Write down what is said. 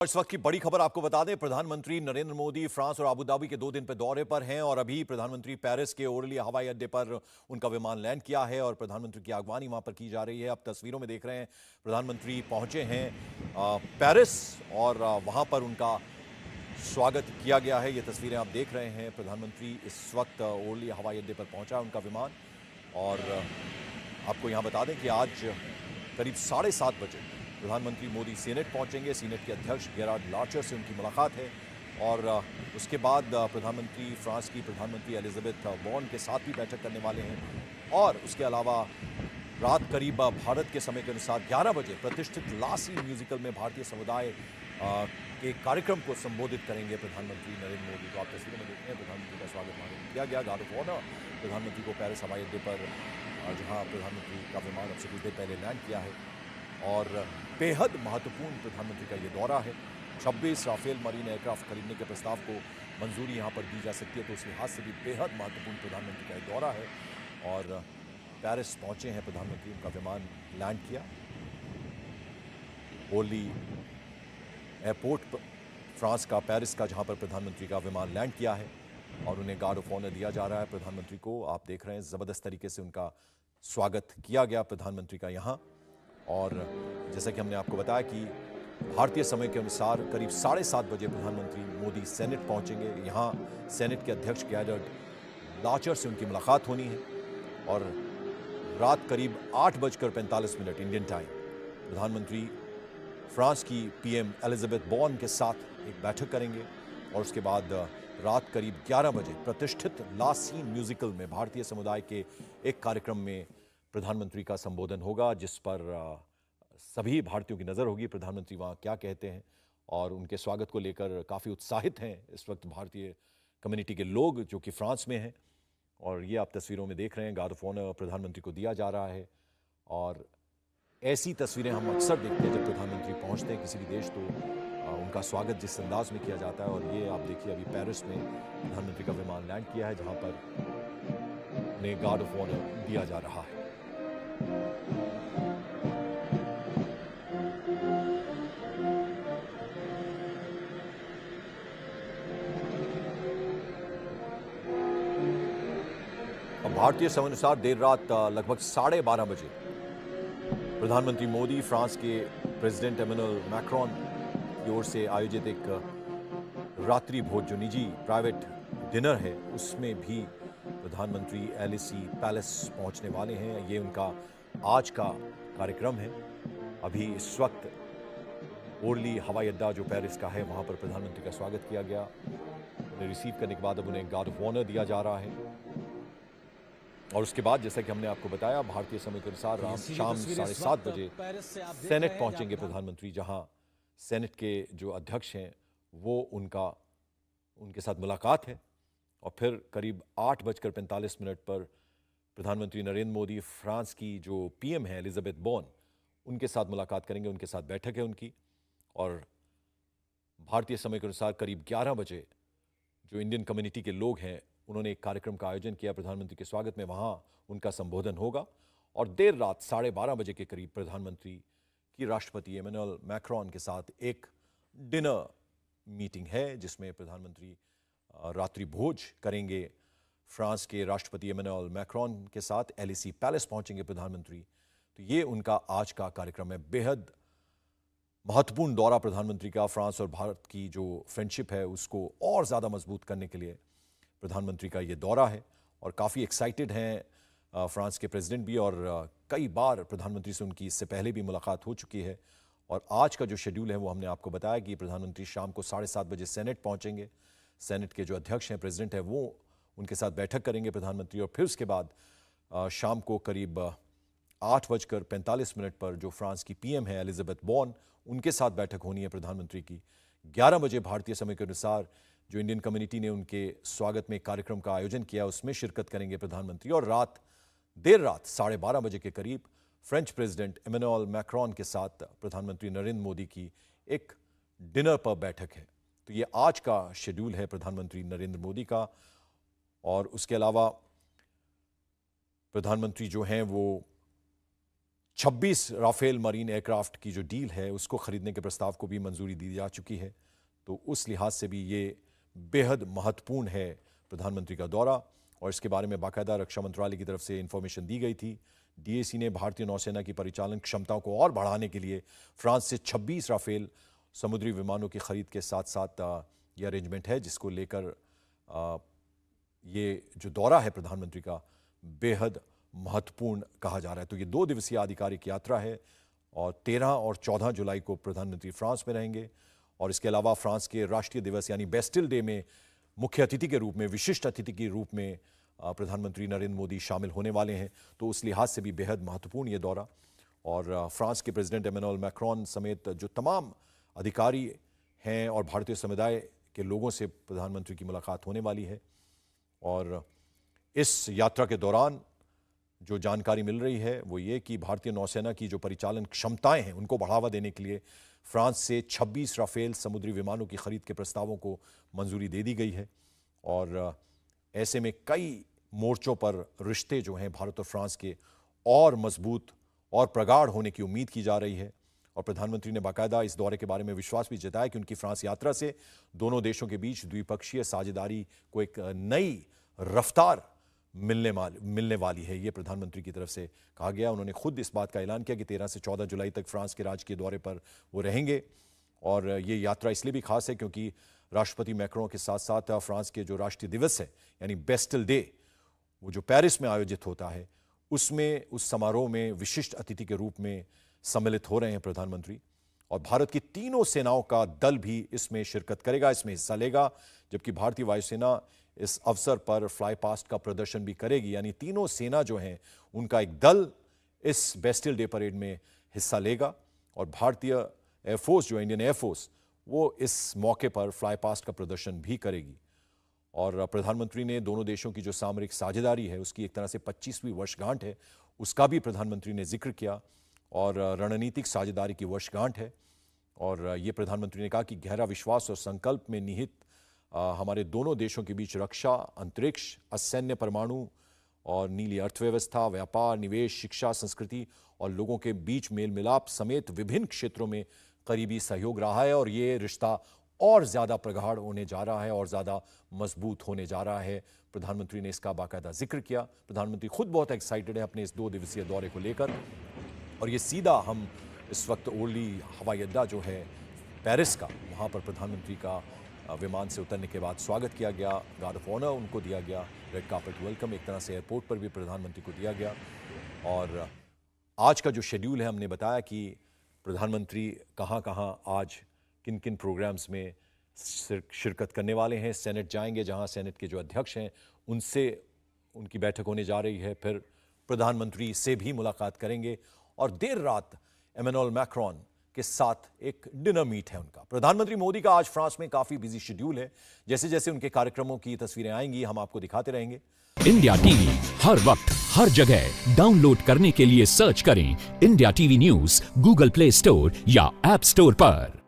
इस वक्त की बड़ी खबर आपको बता दें, प्रधानमंत्री नरेंद्र मोदी फ्रांस और अबू धाबी के 2 दिन पे दौरे पर हैं और अभी प्रधानमंत्री पेरिस के ओरली हवाई अड्डे पर उनका विमान लैंड किया है और प्रधानमंत्री की अगवानी वहां पर की जा रही है। आप तस्वीरों में देख रहे हैं प्रधानमंत्री पहुंचे हैं पेरिस और वहां पर उनका स्वागत किया गया है। ये तस्वीरें आप देख रहे हैं। प्रधानमंत्री इस वक्त ओरली हवाई अड्डे पर पहुंचा है उनका विमान। और आपको यहां बता दें कि आज करीब 7:30 बजे प्रधानमंत्री मोदी सीनेट पहुंचेंगे। सीनेट के अध्यक्ष गेरार्ड लाचर से उनकी मुलाकात है और उसके बाद प्रधानमंत्री फ्रांस की प्रधानमंत्री एलिजाबेथ बॉर्न के साथ भी बैठक करने वाले हैं। और उसके अलावा रात करीब भारत के समय के अनुसार 11 बजे प्रतिष्ठित ला सीन म्यूजिकल में भारतीय समुदाय के कार्यक्रम को संबोधित करेंगे प्रधानमंत्री नरेंद्र मोदी। तो आप तस्वीरों में देखते हैं प्रधानमंत्री का स्वागत वहां किया गया। गार्ड ऑफ ऑनर प्रधानमंत्री को पेरिस हवाई अड्डे पर, जहां प्रधानमंत्री का विमान अब से कुछ देर पहले लैंड किया है। और बेहद महत्वपूर्ण प्रधानमंत्री का ये दौरा है। 26 राफेल मरीन एयरक्राफ्ट खरीदने के प्रस्ताव को मंजूरी यहाँ पर दी जा सकती है, तो उस लिहाज से भी बेहद महत्वपूर्ण प्रधानमंत्री का ये दौरा है। और पेरिस पहुंचे हैं प्रधानमंत्री, उनका विमान लैंड किया ओरली एयरपोर्ट फ्रांस का, पेरिस का, जहां पर प्रधानमंत्री का विमान लैंड किया है और उन्हें गार्ड ऑफ ऑनर दिया जा रहा है। प्रधानमंत्री को आप देख रहे हैं, जबरदस्त तरीके से उनका स्वागत किया गया प्रधानमंत्री का यहाँ। और जैसा कि हमने आपको बताया कि भारतीय समय के अनुसार करीब 7:30 बजे प्रधानमंत्री मोदी सेनेट पहुंचेंगे। यहाँ सेनेट के अध्यक्ष गेरार्ड लाचर से उनकी मुलाकात होनी है और रात करीब 8:45 इंडियन टाइम प्रधानमंत्री फ्रांस की पीएम एलिजाबेथ बॉर्न के साथ एक बैठक करेंगे और उसके बाद रात करीब 11 बजे प्रतिष्ठित ला सीन म्यूजिकल में भारतीय समुदाय के एक कार्यक्रम में प्रधानमंत्री का संबोधन होगा, जिस पर सभी भारतीयों की नज़र होगी प्रधानमंत्री वहाँ क्या कहते हैं। और उनके स्वागत को लेकर काफ़ी उत्साहित हैं इस वक्त भारतीय कम्युनिटी के लोग जो कि फ्रांस में हैं। और ये आप तस्वीरों में देख रहे हैं, गार्ड ऑफ ऑनर प्रधानमंत्री को दिया जा रहा है। और ऐसी तस्वीरें हम अक्सर देखते हैं जब प्रधानमंत्री पहुँचते हैं किसी भी देश, तो उनका स्वागत जिस अंदाज में किया जाता है। और ये आप देखिए, अभी पेरिस में प्रधानमंत्री का विमान लैंड किया है, जहाँ पर उन्हें गार्ड ऑफ ऑनर दिया जा रहा है। अब भारतीय समय अनुसार देर रात लगभग 12:30 बजे प्रधानमंत्री मोदी फ्रांस के प्रेसिडेंट एमेनुअल मैक्रोन की ओर से आयोजित एक रात्रि भोज, जो निजी प्राइवेट डिनर है, उसमें भी प्रधानमंत्री एलिसी पैलेस पहुंचने वाले हैं। ये उनका आज का कार्यक्रम है। अभी इस वक्त ओरली हवाई अड्डा जो पेरिस का है, वहां पर प्रधानमंत्री का स्वागत किया गया। उन्हें रिसीव करने के बाद अब उन्हें गार्ड ऑफ ऑनर दिया जा रहा है। और उसके बाद जैसा कि हमने आपको बताया, भारतीय समय के अनुसार शाम 7:30 बजे सेनेट पहुंचेंगे प्रधानमंत्री, जहां सेनेट के जो अध्यक्ष हैं वो उनके साथ मुलाकात है। और फिर करीब 8:45 पर प्रधानमंत्री नरेंद्र मोदी फ्रांस की जो पीएम है एलिजाबेथ बॉर्न, उनके साथ मुलाकात करेंगे, उनके साथ बैठक है उनकी। और भारतीय समय के अनुसार करीब 11 बजे जो इंडियन कम्युनिटी के लोग हैं, उन्होंने एक कार्यक्रम का आयोजन किया प्रधानमंत्री के स्वागत में, वहां उनका संबोधन होगा। और देर रात 12:30 बजे के करीब प्रधानमंत्री की राष्ट्रपति एमेनुअल मैक्रोन के साथ एक डिनर मीटिंग है, जिसमें प्रधानमंत्री रात्रि भोज करेंगे फ्रांस के राष्ट्रपति एमेनुअल मैक्रोन के साथ। एलिसी पैलेस पहुंचेंगे प्रधानमंत्री। तो ये उनका आज का कार्यक्रम है। बेहद महत्वपूर्ण दौरा प्रधानमंत्री का। फ्रांस और भारत की जो फ्रेंडशिप है उसको और ज़्यादा मजबूत करने के लिए प्रधानमंत्री का ये दौरा है। और काफ़ी एक्साइटेड हैं फ्रांस के प्रेसिडेंट भी, और कई बार प्रधानमंत्री से उनकी इससे पहले भी मुलाकात हो चुकी है। और आज का जो शेड्यूल है वो हमने आपको बताया कि प्रधानमंत्री शाम को 7:30 बजे सेनेट पहुंचेंगे। सेनेट के जो अध्यक्ष हैं, प्रेसिडेंट हैं, वो उनके साथ बैठक करेंगे प्रधानमंत्री। और फिर उसके बाद शाम को करीब 8:45 पर जो फ्रांस की पीएम है एलिजाबेथ बॉर्न, उनके साथ बैठक होनी है प्रधानमंत्री की। 11 बजे भारतीय समय के अनुसार जो इंडियन कम्युनिटी ने उनके स्वागत में एक कार्यक्रम का आयोजन किया, उसमें शिरकत करेंगे प्रधानमंत्री। और देर रात 12:30 बजे के करीब फ्रेंच प्रेसिडेंट एमेनुअल मैक्रोन के साथ प्रधानमंत्री नरेंद्र मोदी की एक डिनर पर बैठक है। तो ये आज का शेड्यूल है प्रधानमंत्री नरेंद्र मोदी का। और उसके अलावा प्रधानमंत्री जो हैं वो 26 राफेल मरीन एयरक्राफ्ट की जो डील है उसको खरीदने के प्रस्ताव को भी मंजूरी दी जा चुकी है। तो उस लिहाज से भी ये बेहद महत्वपूर्ण है प्रधानमंत्री का दौरा, और इसके बारे में बाकायदा रक्षा मंत्रालय की तरफ से इंफॉर्मेशन दी गई थी। डीएसी ने भारतीय नौसेना की परिचालन क्षमताओं को और बढ़ाने के लिए फ्रांस से 26 राफेल समुद्री विमानों की खरीद के साथ साथ ये अरेंजमेंट है, जिसको लेकर ये जो दौरा है प्रधानमंत्री का बेहद महत्वपूर्ण कहा जा रहा है। तो ये 2 दिवसीय आधिकारिक यात्रा है और 13 और 14 जुलाई को प्रधानमंत्री फ्रांस में रहेंगे। और इसके अलावा फ्रांस के राष्ट्रीय दिवस यानी बेस्टिल डे में मुख्य अतिथि के रूप में, विशिष्ट अतिथि के रूप में प्रधानमंत्री नरेंद्र मोदी शामिल होने वाले हैं। तो उस लिहाज से भी बेहद महत्वपूर्ण ये दौरा। और फ्रांस के प्रेसिडेंट एमेनुअल मैक्रोन समेत जो तमाम अधिकारी हैं और भारतीय समुदाय के लोगों से प्रधानमंत्री की मुलाकात होने वाली है। और इस यात्रा के दौरान जो जानकारी मिल रही है वो ये कि भारतीय नौसेना की जो परिचालन क्षमताएं हैं उनको बढ़ावा देने के लिए फ्रांस से 26 राफेल समुद्री विमानों की खरीद के प्रस्तावों को मंजूरी दे दी गई है। और ऐसे में कई मोर्चों पर रिश्ते जो हैं भारत और फ्रांस के और मजबूत और प्रगाढ़ होने की उम्मीद की जा रही है। और प्रधानमंत्री ने बाकायदा इस दौरे के बारे में विश्वास भी जताया कि उनकी फ्रांस यात्रा से दोनों देशों के बीच द्विपक्षीय साझेदारी को एक नई रफ्तार मिलने वाली है। ये प्रधानमंत्री की तरफ से कहा गया। उन्होंने खुद इस बात का ऐलान किया कि 13 से 14 जुलाई तक फ्रांस के राजकीय दौरे पर वो रहेंगे। और ये यात्रा इसलिए भी खास है क्योंकि राष्ट्रपति मैक्रोन के साथ साथ फ्रांस के जो राष्ट्रीय दिवस है यानी बेस्टिल डे, वो जो पेरिस में आयोजित होता है, उसमें उस समारोह में विशिष्ट अतिथि के रूप में सम्मिलित हो रहे हैं प्रधानमंत्री। और भारत की तीनों सेनाओं का दल भी इसमें शिरकत करेगा, इसमें हिस्सा लेगा। जबकि भारतीय वायुसेना इस अवसर पर फ्लाई पास्ट का प्रदर्शन भी करेगी, यानी तीनों सेना जो हैं उनका एक दल इस बेस्टिल डे परेड में हिस्सा लेगा। और भारतीय एयरफोर्स जो इंडियन एयरफोर्स, वो इस मौके पर फ्लाई पास्ट का प्रदर्शन भी करेगी। और प्रधानमंत्री ने दोनों देशों की जो सामरिक साझेदारी है उसकी एक तरह से 25वीं वर्षगांठ है, उसका भी प्रधानमंत्री ने जिक्र किया। और रणनीतिक साझेदारी की वर्षगांठ है। और ये प्रधानमंत्री ने कहा कि गहरा विश्वास और संकल्प में निहित हमारे दोनों देशों के बीच रक्षा, अंतरिक्ष, असैन्य, परमाणु और नीली अर्थव्यवस्था, व्यापार, निवेश, शिक्षा, संस्कृति और लोगों के बीच मेल मिलाप समेत विभिन्न क्षेत्रों में करीबी सहयोग रहा है। और ये रिश्ता और ज़्यादा प्रगाढ़ होने जा रहा है और ज़्यादा मजबूत होने जा रहा है। प्रधानमंत्री ने इसका बाकायदा जिक्र किया। प्रधानमंत्री खुद बहुत एक्साइटेड है अपने इस 2 दिवसीय दौरे को लेकर। और ये सीधा हम इस वक्त ओरली हवाई अड्डा जो है पेरिस का, वहाँ पर प्रधानमंत्री का विमान से उतरने के बाद स्वागत किया गया, गार्ड ऑफ ऑनर उनको दिया गया, रेड कार्पेट वेलकम एक तरह से एयरपोर्ट पर भी प्रधानमंत्री को दिया गया। और आज का जो शेड्यूल है, हमने बताया कि प्रधानमंत्री कहाँ कहाँ आज किन किन प्रोग्राम्स में शिरकत करने वाले हैं। सेनेट जाएंगे, जहाँ सेनेट के जो अध्यक्ष हैं उनसे उनकी बैठक होने जा रही है। फिर प्रधानमंत्री से भी मुलाकात करेंगे और देर रात एमेनुअल मैक्रोन के साथ एक डिनर मीट है उनका। प्रधानमंत्री मोदी का आज फ्रांस में काफी बिजी शेड्यूल है। जैसे जैसे उनके कार्यक्रमों की तस्वीरें आएंगी हम आपको दिखाते रहेंगे। इंडिया टीवी हर वक्त हर जगह डाउनलोड करने के लिए सर्च करें India TV news Google play store या ऐप स्टोर पर।